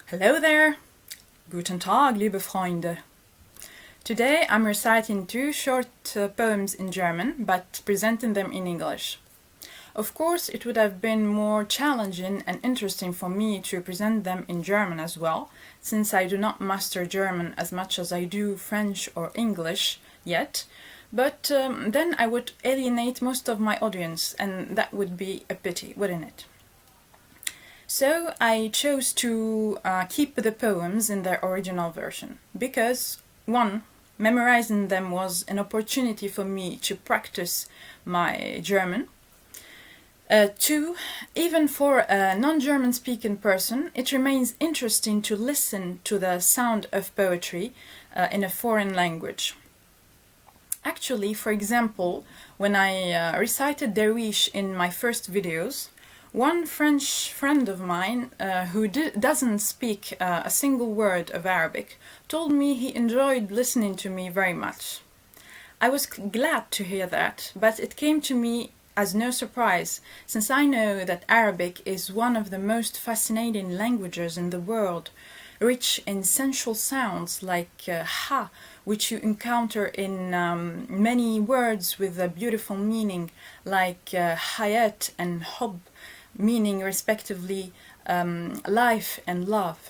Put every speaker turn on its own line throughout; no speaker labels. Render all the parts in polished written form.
Hello there! Guten Tag, liebe Freunde! Today I'm reciting two short poems in German, but presenting them in English. Of course, it would have been more challenging and interesting for me to present them in German as well, since I do not master German as much as I do French or English yet, but then I would alienate most of my audience, and that would be a pity, wouldn't it? So I chose to keep the poems in their original version, because 1. Memorizing them was an opportunity for me to practice my German. 2. Even for a non-German speaking person, it remains interesting to listen to the sound of poetry in a foreign language. Actually, for example, when I recited Derwish in my first videos, one French friend of mine who doesn't speak a single word of Arabic told me he enjoyed listening to me very much. I was glad to hear that, but it came to me as no surprise, since I know that Arabic is one of the most fascinating languages in the world, rich in sensual sounds like ha, which you encounter in many words with a beautiful meaning, like hayat and hub, meaning respectively life and love.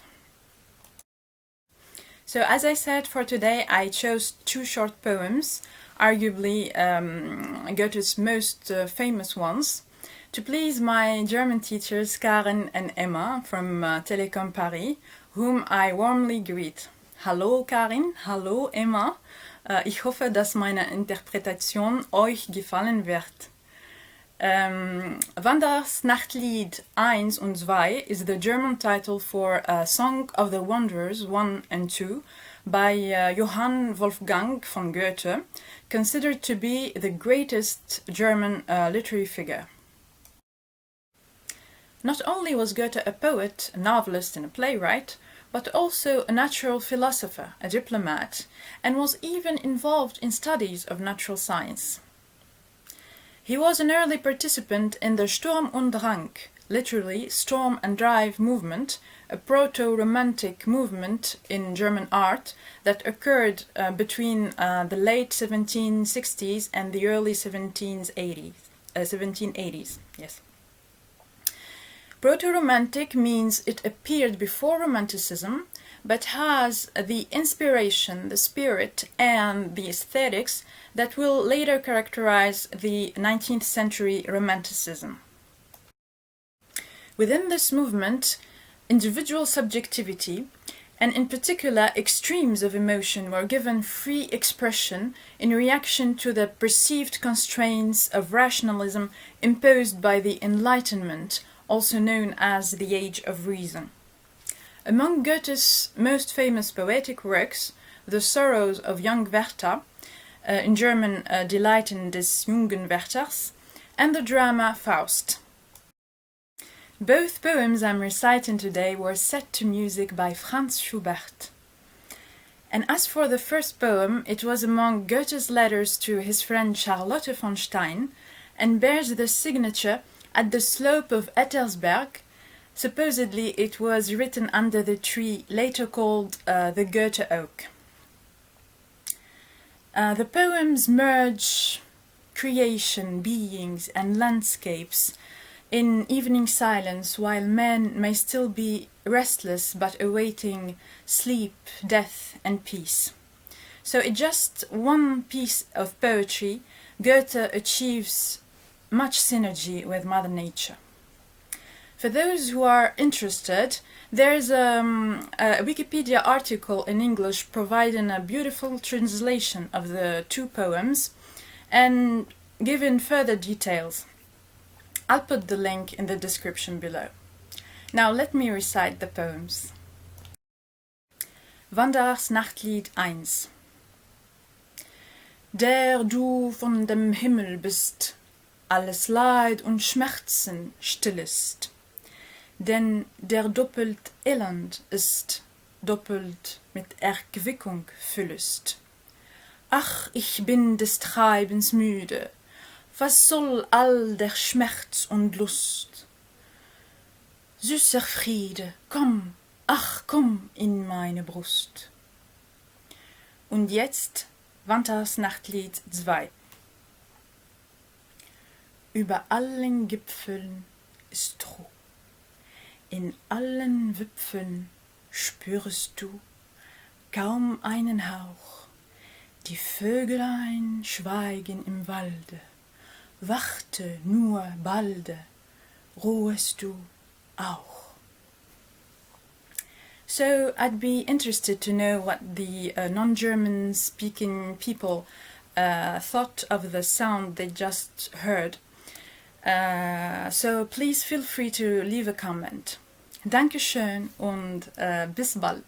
So as I said, for today I chose two short poems, arguably Goethe's most famous ones, to please my German teachers Karen and Emma from Telecom Paris, whom I warmly greet. Hallo Karin, hallo Emma, ich hoffe, dass meine Interpretation euch gefallen wird. Wandrers Nachtlied 1 und 2 is the German title for a Song of the Wandrers 1 and 2 by Johann Wolfgang von Goethe, considered to be the greatest German literary figure. Not only was Goethe a poet, a novelist and a playwright, but also a natural philosopher, a diplomat, and was even involved in studies of natural science. He was an early participant in the Sturm und Drang, literally storm and drive movement, a proto-romantic movement in German art that occurred between the late 1760s and the early 1780s. Yes. Proto-romantic means it appeared before Romanticism, but has the inspiration, the spirit, and the aesthetics that will later characterize the 19th century Romanticism. Within this movement, individual subjectivity, and in particular extremes of emotion, were given free expression in reaction to the perceived constraints of rationalism imposed by the Enlightenment, also known as the Age of Reason. Among Goethe's most famous poetic works, The Sorrows of Young Werther, in German Die Leiden des jungen Werthers, and the drama Faust. Both poems I'm reciting today were set to music by Franz Schubert. And as for the first poem, it was among Goethe's letters to his friend Charlotte von Stein, and bears the signature At the Slope of Ettersberg. Supposedly it was written under the tree later called the Goethe oak. The poems merge creation, beings, and landscapes in evening silence, while men may still be restless but awaiting sleep, death, and peace. So in just one piece of poetry, Goethe achieves much synergy with Mother Nature. For those who are interested, there's a Wikipedia article in English providing a beautiful translation of the two poems and giving further details. I'll put the link in the description below. Now let me recite the poems. Wandrers Nachtlied 1. Der du von dem Himmel bist, alles Leid und Schmerzen stillest, denn der doppelt elend ist, doppelt mit Erquickung füllest. Ach, ich bin des Treibens müde, was soll all der Schmerz und Lust? Süßer Friede, komm, Ach, komm in meine Brust. Und jetzt Wandrers Nachtlied 2. Über allen Gipfeln ist Ruhe. In allen Wipfeln spürest du kaum einen Hauch. Die Vögelein schweigen im Walde. Warte nur balde, ruhest du auch. So I'd be interested to know what the non-German speaking people thought of the sound they just heard. So please feel free to leave a comment. Dankeschön und bis bald.